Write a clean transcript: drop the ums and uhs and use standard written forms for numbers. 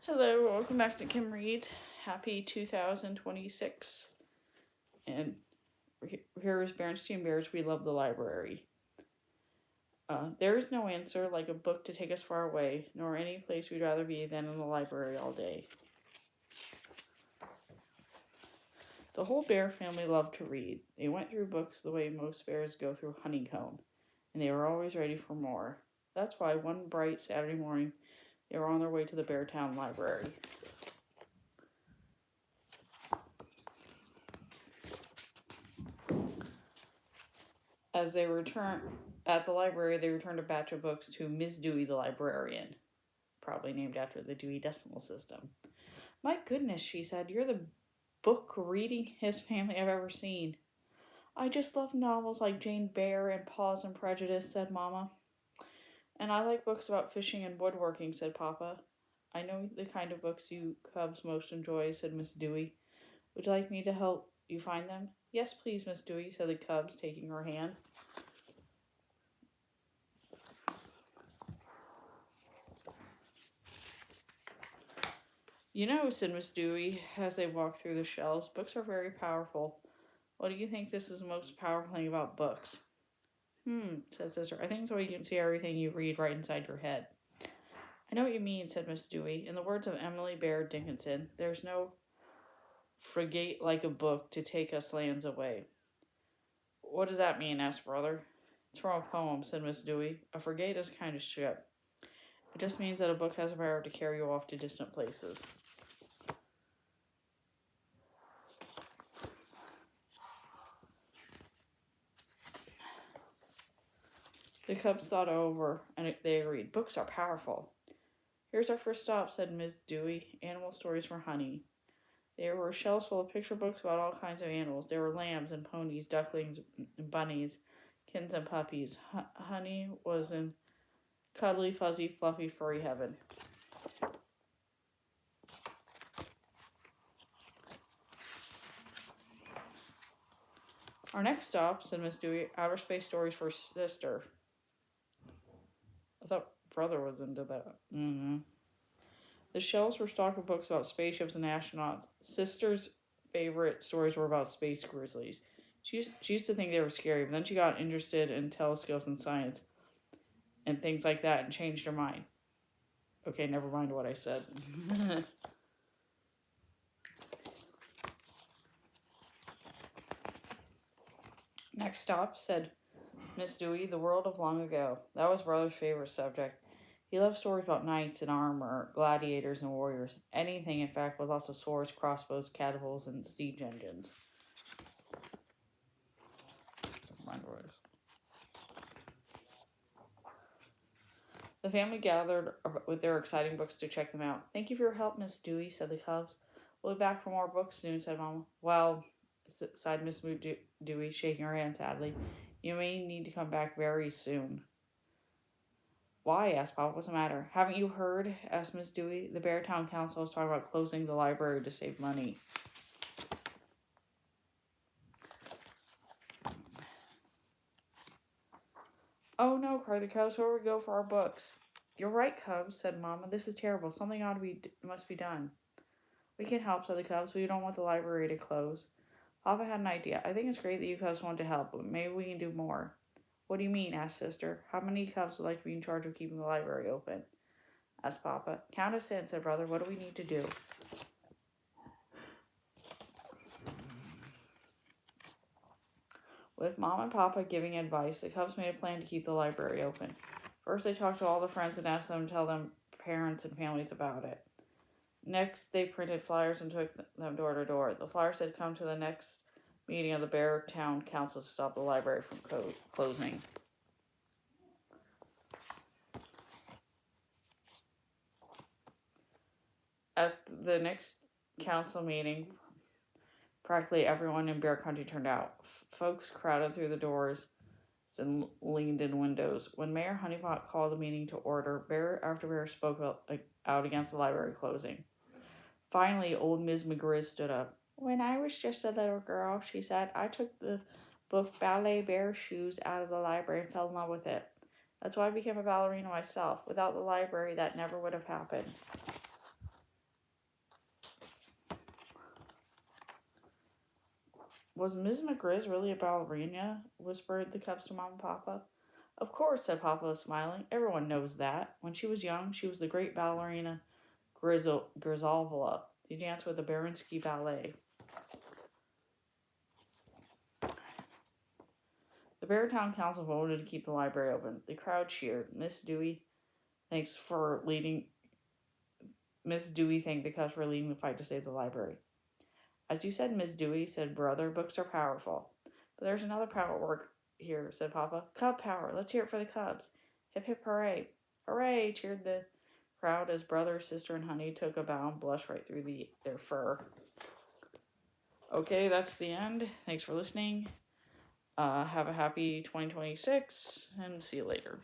Hello, welcome back to Kim Read. Happy 2026. And here is Bearenstain Bears. We love the library. There is no answer like a book to take us far away, nor any place we'd rather be than in the library all day. The whole bear family loved to read. They went through books the way most bears go through honeycomb, and they were always ready for more. That's why one bright Saturday morning, they were on their way to the Beartown Library. As they returned at the library, they returned a batch of books to Miss Dewey the librarian, probably named after the Dewey Decimal System. My goodness, she said, you're the book-readingest family I've ever seen. I just love novels like Jane Eyre and Pause and Prejudice, said Mama. And I like books about fishing and woodworking, said Papa. I know the kind of books you cubs most enjoy, said Miss Dewey. Would you like me to help you find them? Yes, please, Miss Dewey, said the cubs, taking her hand. You know, said Miss Dewey, as they walked through the shelves, books are very powerful. What do you think this is the most powerful thing about books? Said Sister. I think it's so you can see everything you read right inside your head. I know what you mean, said Miss Dewey. In the words of Emily Baird Dickinson, there's no frigate like a book to take us lands away. What does that mean? Asked Brother. It's from a poem, said Miss Dewey. A frigate is a kind of ship. It just means that a book has a power to carry you off to distant places. The cubs thought over, and they agreed. Books are powerful. Here's our first stop, said Miss Dewey. Animal stories for Honey. There were shelves full of picture books about all kinds of animals. There were lambs and ponies, ducklings and bunnies, kittens and puppies. Honey was in cuddly, fuzzy, fluffy, furry heaven. Our next stop, said Miss Dewey, outer space stories for Sister. I thought Brother was into that. The shelves were stocked with books about spaceships and astronauts. Sister's favorite stories were about space grizzlies. She used to think they were scary, but then she got interested in telescopes and science and things like that and changed her mind. Okay, never mind what I said. Next stop, said Miss Dewey, the world of long ago. That was Brother's favorite subject. He loved stories about knights in armor, gladiators and warriors. Anything, in fact, with lots of swords, crossbows, catapults, and siege engines. The family gathered with their exciting books to check them out. Thank you for your help, Miss Dewey, said the cubs. We'll be back for more books soon, said Mama. Well, sighed Miss Dewey, shaking her hand sadly. You may need to come back very soon. Why? Asked Papa. What's the matter? Haven't you heard? Asked Miss Dewey. The Beartown Council is talking about closing the library to save money. Oh no, cried the cubs. Where we go for our books? You're right, cubs, said Mama. This is terrible. Something must be done. We can help, said the cubs. We don't want the library to close. Papa had an idea. I think it's great that you cubs want to help, but maybe we can do more. What do you mean? Asked Sister. How many cubs would like to be in charge of keeping the library open? Asked Papa. Count us in, said Brother. What do we need to do? With Mom and Papa giving advice, the cubs made a plan to keep the library open. First, they talked to all the friends and asked them to tell them parents and families about it. Next, they printed flyers and took them door to door. The flyer said, come to the next meeting of the Beartown Council to stop the library from closing. At the next council meeting, practically everyone in Bear Country turned out. Folks crowded through the doors and leaned in windows. When Mayor Honeypot called the meeting to order, bear after bear spoke out against the library closing. Finally, old Ms. McGriz stood up. When I was just a little girl, she said, I took the book Ballet Bear Shoes out of the library and fell in love with it. That's why I became a ballerina myself. Without the library, that never would have happened. Was Ms. McGriz really a ballerina? Whispered the cubs to Mom and Papa. Of course, said Papa, smiling. Everyone knows that. When she was young, she was the great ballerina Grizalvala. She danced with the Bearenstain Ballet. The Beartown Council voted to keep the library open. The crowd cheered. Miss Dewey thanked the cubs for leading the fight to save the library. As you said, Miss Dewey, said Brother, books are powerful. But there's another power at work here, said Papa. Cub power. Let's hear it for the cubs. Hip hip hooray. Hooray, cheered the crowd as Brother, Sister, and Honey took a bow and blushed right through their fur. Okay, that's the end. Thanks for listening. Have a happy 2026, and see you later.